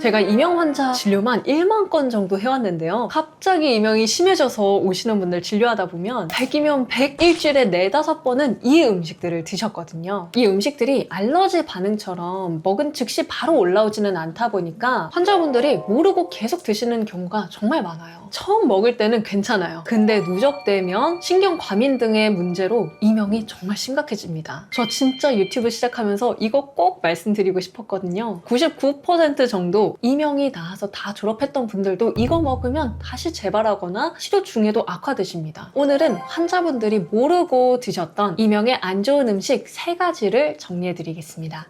제가 이명 환자 진료만 1만 건 정도 해왔는데요. 갑자기 이명이 심해져서 오시는 분들 진료하다 보면 100이면 100, 일주일에 4, 5번은 이 음식들을 드셨거든요. 이 음식들이 알러지 반응처럼 먹은 즉시 바로 올라오지는 않다 보니까 환자분들이 모르고 계속 드시는 경우가 정말 많아요. 처음 먹을 때는 괜찮아요. 근데 누적되면 신경 과민 등의 문제로 이명이 정말 심각해집니다. 저 진짜 유튜브 시작하면서 이거 꼭 말씀드리고 싶었거든요. 99% 정도 이명이 나와서 다 졸업했던 분들도 이거 먹으면 다시 재발하거나 치료 중에도 악화되십니다. 오늘은 환자분들이 모르고 드셨던 이명에 안 좋은 음식 3가지를 정리해드리겠습니다.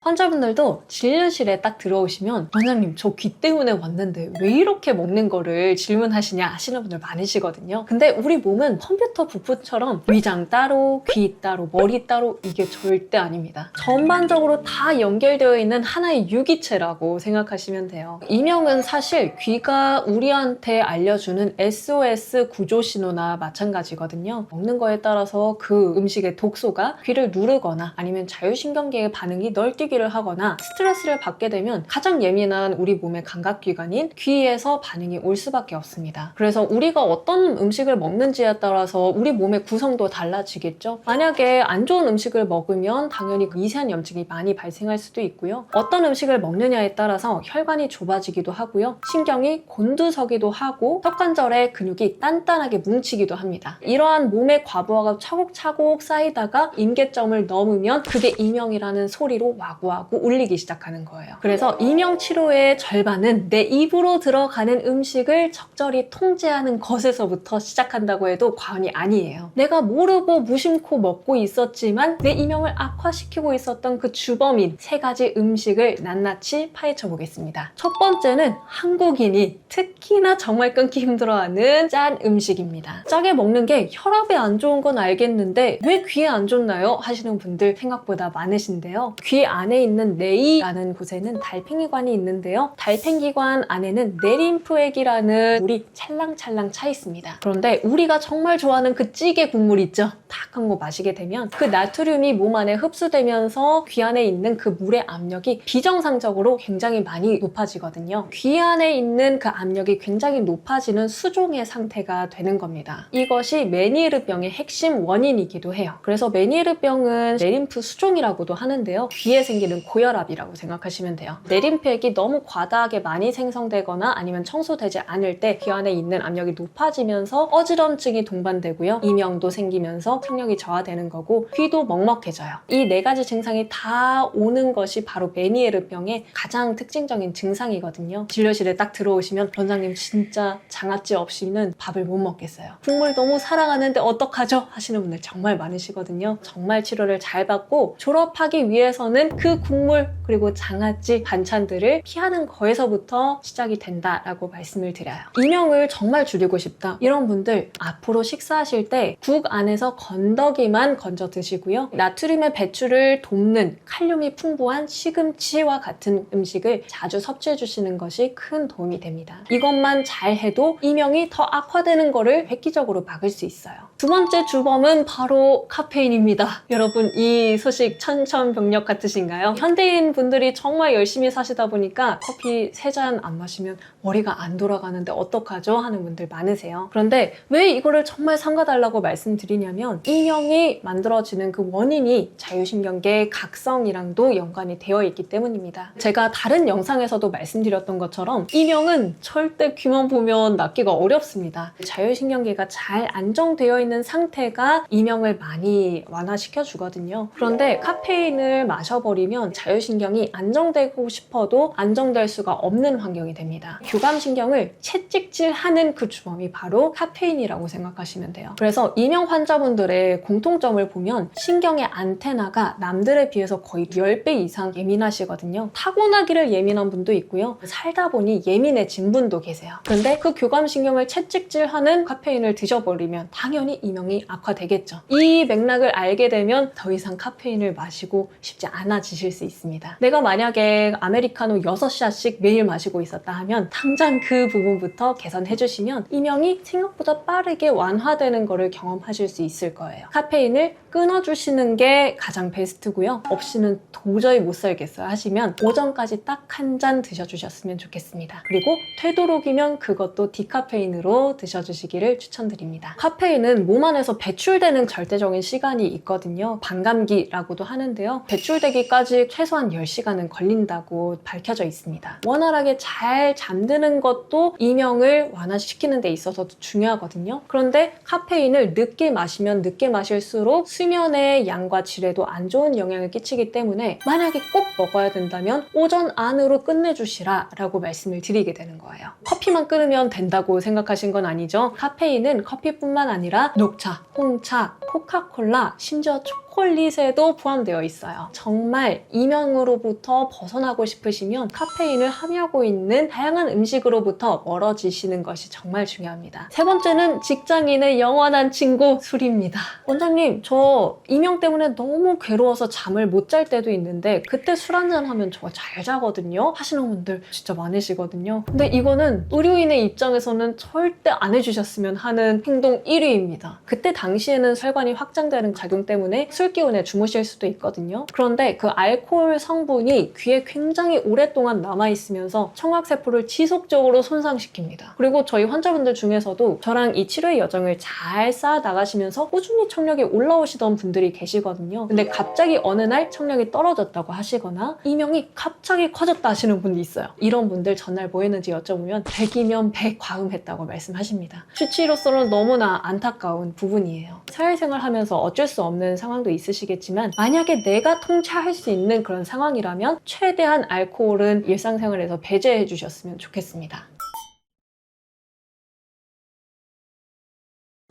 환자분들도 진료실에 딱 들어오시면 원장님 저 귀 때문에 왔는데 왜 이렇게 먹는 거를 질문하시냐 하시는 분들 많으시거든요. 근데 우리 몸은 컴퓨터 부품처럼 위장 따로, 귀 따로, 머리 따로 이게 절대 아닙니다. 전반적으로 다 연결되어 있는 하나의 유기체라고 생각하시면 돼요. 이명은 사실 귀가 우리한테 알려주는 SOS 구조 신호나 마찬가지거든요. 먹는 거에 따라서 그 음식의 독소가 귀를 누르거나 아니면 자율신경계의 반응이 널뛰기 를 하거나 스트레스를 받게 되면 가장 예민한 우리 몸의 감각기관인 귀에서 반응이 올 수밖에 없습니다. 그래서 우리가 어떤 음식을 먹는지에 따라서 우리 몸의 구성도 달라지겠죠. 만약에 안 좋은 음식을 먹으면 당연히 미세한 염증이 많이 발생할 수도 있고요. 어떤 음식을 먹느냐에 따라서 혈관이 좁아지기도 하고요. 신경이 곤두서기도 하고 턱관절의 근육이 단단하게 뭉치기도 합니다. 이러한 몸의 과부하가 차곡차곡 쌓이다가 임계점을 넘으면 그게 이명이라는 소리로 와구와구 울리기 시작하는 거예요. 그래서 이명 치료의 절반은 내 입으로 들어가는 음식을 적절히 통제하는 것에서부터 시작한다고 해도 과언이 아니에요. 내가 모르고 무심코 먹고 있었지만 내 이명을 악화시키고 있었던 그 주범인 3가지 음식을 낱낱이 파헤쳐 보겠습니다. 첫 번째는 한국인이 특히나 정말 끊기 힘들어하는 짠 음식입니다. 짜게 먹는 게 혈압에 안 좋은 건 알겠는데 왜 귀에 안 좋나요? 하시는 분들 생각보다 많으신데요. 귀 안에 있는 뇌이라는 곳에는 달팽이관이 있는데요. 달팽이관 안에는 내림프액이라는 물이 찰랑찰랑 차 있습니다. 그런데 우리가 정말 좋아하는 그 찌개 국물 있죠? 탁 한 거 마시게 되면 그 나트륨이 몸 안에 흡수되면서 귀 안에 있는 그 물의 압력이 비정상적으로 굉장히 많이 높아지거든요. 귀 안에 있는 그 압력이 굉장히 높아지는 수종의 상태가 되는 겁니다. 이것이 메니에르병의 핵심 원인이기도 해요. 그래서 메니에르병은 내림프 수종이라고도 하는데요. 귀에 생기는 고혈압이라고 생각하시면 돼요. 내림프액이 너무 과다하게 많이 생성되거나 아니면 청소되지 않을 때 귀 안에 있는 압력이 높아지면서 어지럼증이 동반되고요. 이명도 생기면서 청력이 저하되는 거고 귀도 먹먹해져요. 이 4가지 증상이 다 오는 것이 바로 메니에르병의 가장 특징적인 증상이거든요. 진료실에 딱 들어오시면 원장님 진짜 장아찌 없이는 밥을 못 먹겠어요. 국물 너무 사랑하는데 어떡하죠? 하시는 분들 정말 많으시거든요. 정말 치료를 잘 받고 졸업하기 위해서는 그 국물 그리고 장아찌 반찬들을 피하는 거에서부터 시작이 된다라고 말씀을 드려요. 이명을 정말 줄이고 싶다 이런 분들 앞으로 식사하실 때 국 안에서 건더기만 건져 드시고요. 나트륨의 배출을 돕는 칼륨이 풍부한 시금치와 같은 음식을 자주 섭취해 주시는 것이 큰 도움이 됩니다. 이것만 잘 해도 이명이 더 악화되는 거를 획기적으로 막을 수 있어요. 두 번째 주범은 바로 카페인입니다. 여러분 이 소식 천천병력 같으신가요? 현대인 분들이 정말 열심히 사시다 보니까 커피 3잔 안 마시면 머리가 안 돌아가는데 어떡하죠? 하는 분들 많으세요. 그런데 왜 이거를 정말 삼가달라고 말씀드리냐면 이명이 만들어지는 그 원인이 자율신경계 각성이랑도 연관이 되어 있기 때문입니다. 제가 다른 영상에서도 말씀드렸던 것처럼 이명은 절대 귀만 보면 낫기가 어렵습니다. 자율신경계가 잘 안정되어 있는 상태가 이명을 많이 완화시켜 주거든요. 그런데 카페인을 마셔버리면 자율신경이 안정되고 싶어도 안정될 수가 없는 환경이 됩니다. 교감신경을 채찍질하는 그 주범이 바로 카페인이라고 생각하시면 돼요. 그래서 이명 환자분들의 공통점을 보면 신경의 안테나가 남들에 비해서 거의 10배 이상 예민하시거든요. 타고나기를 예민한 분도 있고요. 살다 보니 예민해진 분도 계세요. 그런데 그 교감신경을 채찍질하는 카페인을 드셔버리면 당연히 이명이 악화되겠죠. 이 맥락을 알게 되면 더 이상 카페인을 마시고 싶지 않아지죠. 달라지실 수 있습니다. 내가 만약에 아메리카노 6샷씩 매일 마시고 있었다 하면 당장 그 부분부터 개선해 주시면 이명이 생각보다 빠르게 완화되는 거를 경험하실 수 있을 거예요. 카페인을 끊어주시는 게 가장 베스트고요. 없이는 도저히 못 살겠어요 하시면 오전까지 딱 한 잔 드셔주셨으면 좋겠습니다. 그리고 되도록이면 그것도 디카페인으로 드셔주시기를 추천드립니다. 카페인은 몸 안에서 배출되는 절대적인 시간이 있거든요. 반감기라고도 하는데요. 배출되기까지 최소한 10시간은 걸린다고 밝혀져 있습니다. 원활하게 잘 잠드는 것도 이명을 완화시키는 데 있어서도 중요하거든요. 그런데 카페인을 늦게 마시면 늦게 마실수록 수면의 양과 질에도 안 좋은 영향을 끼치기 때문에 만약에 꼭 먹어야 된다면 오전 안으로 끝내주시라 라고 말씀을 드리게 되는 거예요. 커피만 끊으면 된다고 생각하신 건 아니죠. 카페인은 커피뿐만 아니라 녹차, 홍차, 코카콜라, 심지어 초콜릿에도 포함되어 있어요. 정말 이명으로부터 벗어나고 싶으시면 카페인을 함유하고 있는 다양한 음식으로부터 멀어지시는 것이 정말 중요합니다. 세 번째는 직장인의 영원한 친구, 술입니다. 원장님, 저 이명 때문에 너무 괴로워서 잠을 못 잘 때도 있는데 그때 술 한잔 하면 저 잘 자거든요 하시는 분들 진짜 많으시거든요. 근데 이거는 의료인의 입장에서는 절대 안 해주셨으면 하는 행동 1위입니다. 그때 당시에는 혈관이 확장되는 작용 때문에 술 기운에 주무실 수도 있거든요. 그런데 그 알코올 성분이 귀에 굉장히 오랫동안 남아있으면서 청각세포를 지속적으로 손상시킵니다. 그리고 저희 환자분들 중에서도 저랑 이 치료의 여정을 잘 쌓아 나가시면서 꾸준히 청력이 올라오시던 분들이 계시거든요. 근데 갑자기 어느 날 청력이 떨어졌다고 하시거나 이명이 갑자기 커졌다 하시는 분이 있어요. 이런 분들 전날 뭐 했는지 여쭤보면 100이면 100 과음했다고 말씀하십니다. 수치로서는 너무나 안타까운 부분이에요. 사회생활 하면서 어쩔 수 없는 상황도 있으시겠지만 만약에 내가 통제할 수 있는 그런 상황이라면 최대한 알코올은 일상생활에서 배제해 주셨으면 좋겠습니다.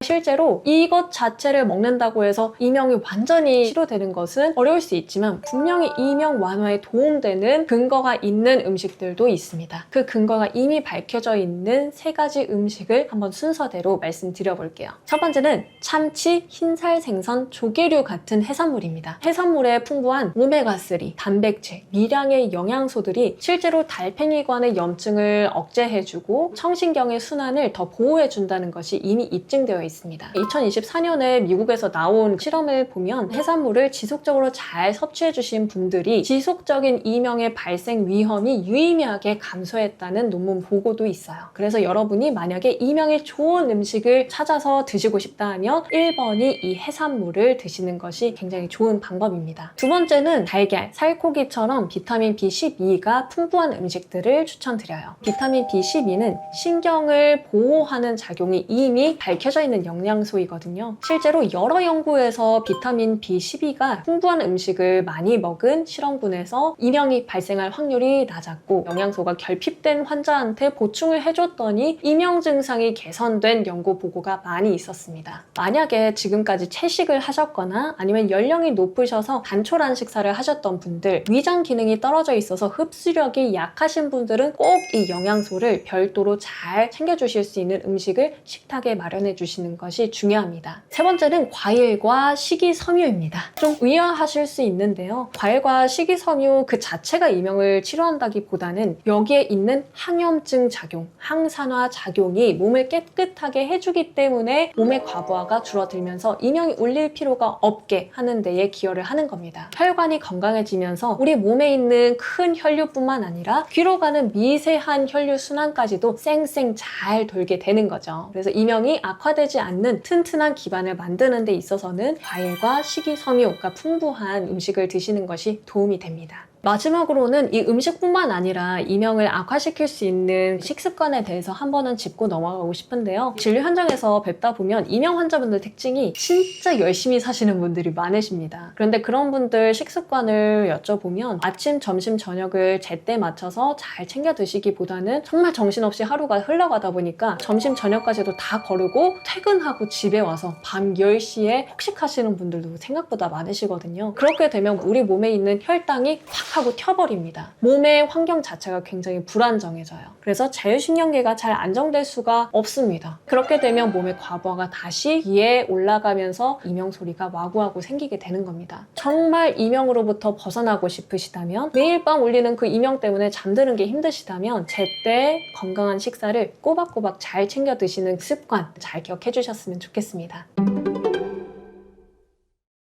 실제로 이것 자체를 먹는다고 해서 이명이 완전히 치료되는 것은 어려울 수 있지만 분명히 이명 완화에 도움되는 근거가 있는 음식들도 있습니다. 그 근거가 이미 밝혀져 있는 3가지 음식을 한번 순서대로 말씀드려볼게요. 첫 번째는 참치, 흰살 생선, 조개류 같은 해산물입니다. 해산물에 풍부한 오메가3, 단백질, 미량의 영양소들이 실제로 달팽이관의 염증을 억제해주고 청신경의 순환을 더 보호해준다는 것이 이미 입증되어 있습니다. 2024년에 미국에서 나온 실험을 보면 해산물을 지속적으로 잘 섭취해주신 분들이 지속적인 이명의 발생 위험이 유의미하게 감소했다는 논문 보고도 있어요. 그래서 여러분이 만약에 이명에 좋은 음식을 찾아서 드시고 싶다 하면 1번이 이 해산물을 드시는 것이 굉장히 좋은 방법입니다. 두 번째는 달걀, 살코기처럼 비타민 B12가 풍부한 음식들을 추천드려요. 비타민 B12는 신경을 보호하는 작용이 이미 밝혀져 있는 영양소이거든요. 실제로 여러 연구에서 비타민 B12가 풍부한 음식을 많이 먹은 실험군에서 이명이 발생할 확률이 낮았고 영양소가 결핍된 환자한테 보충을 해줬더니 이명 증상이 개선된 연구 보고가 많이 있었습니다. 만약에 지금까지 채식을 하셨거나 아니면 연령이 높으셔서 단촐한 식사를 하셨던 분들, 위장 기능이 떨어져 있어서 흡수력이 약하신 분들은 꼭 이 영양소를 별도로 잘 챙겨주실 수 있는 음식을 식탁에 마련해 주시는 것이 중요합니다. 세 번째는 과일과 식이섬유입니다. 좀 의아하실 수 있는데요. 과일과 식이섬유 그 자체가 이명을 치료한다기보다는 여기에 있는 항염증 작용, 항산화 작용이 몸을 깨끗하게 해주기 때문에 몸의 과부하가 줄어들면서 이명이 울릴 필요가 없게 하는 데에 기여를 하는 겁니다. 혈관이 건강해지면서 우리 몸에 있는 큰 혈류뿐만 아니라 귀로 가는 미세한 혈류 순환까지도 쌩쌩 잘 돌게 되는 거죠. 그래서 이명이 악화되지 않는 튼튼한 기반을 만드는 데 있어서는 과일과 식이섬유가 풍부한 음식을 드시는 것이 도움이 됩니다. 마지막으로는 이 음식뿐만 아니라 이명을 악화시킬 수 있는 식습관에 대해서 한 번은 짚고 넘어가고 싶은데요. 진료 현장에서 뵙다 보면 이명 환자분들 특징이 진짜 열심히 사시는 분들이 많으십니다. 그런데 그런 분들 식습관을 여쭤보면 아침, 점심, 저녁을 제때 맞춰서 잘 챙겨 드시기보다는 정말 정신없이 하루가 흘러가다 보니까 점심, 저녁까지도 다 거르고 퇴근하고 집에 와서 밤 10시에 폭식하시는 분들도 생각보다 많으시거든요. 그렇게 되면 우리 몸에 있는 혈당이 확 하고 튀어버립니다. 몸의 환경 자체가 굉장히 불안정해져요. 그래서 자율신경계가 잘 안정될 수가 없습니다. 그렇게 되면 몸의 과부하가 다시 위에 올라가면서 이명소리가 와구와구 생기게 되는 겁니다. 정말 이명으로부터 벗어나고 싶으시다면, 매일 밤 울리는 그 이명 때문에 잠드는 게 힘드시다면 제때 건강한 식사를 꼬박꼬박 잘 챙겨 드시는 습관 잘 기억해 주셨으면 좋겠습니다.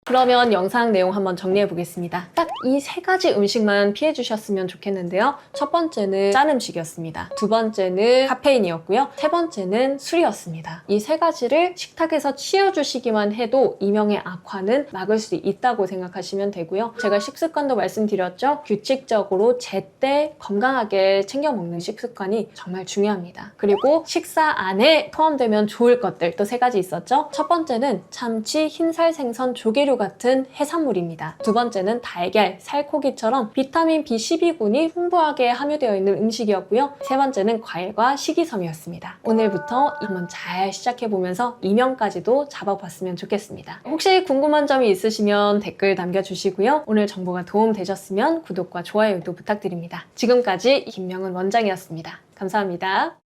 그러면 영상 내용 한번 정리해 보겠습니다. 딱 이 세 가지 음식만 피해 주셨으면 좋겠는데요. 첫 번째는 짠 음식이었습니다. 두 번째는 카페인이었고요. 세 번째는 술이었습니다. 이 세 가지를 식탁에서 치워주시기만 해도 이명의 악화는 막을 수 있다고 생각하시면 되고요. 제가 식습관도 말씀드렸죠. 규칙적으로 제때 건강하게 챙겨 먹는 식습관이 정말 중요합니다. 그리고 식사 안에 포함되면 좋을 것들 또 세 가지 있었죠. 첫 번째는 참치, 흰살 생선, 조개류 같은 해산물입니다. 두 번째는 달걀, 살코기처럼 비타민 B12군이 풍부하게 함유되어 있는 음식이었고요. 세 번째는 과일과 식이섬유였습니다. 오늘부터 한번 잘 시작해보면서 이명까지도 잡아봤으면 좋겠습니다. 혹시 궁금한 점이 있으시면 댓글 남겨주시고요. 오늘 정보가 도움되셨으면 구독과 좋아요도 부탁드립니다. 지금까지 김명은 원장이었습니다. 감사합니다.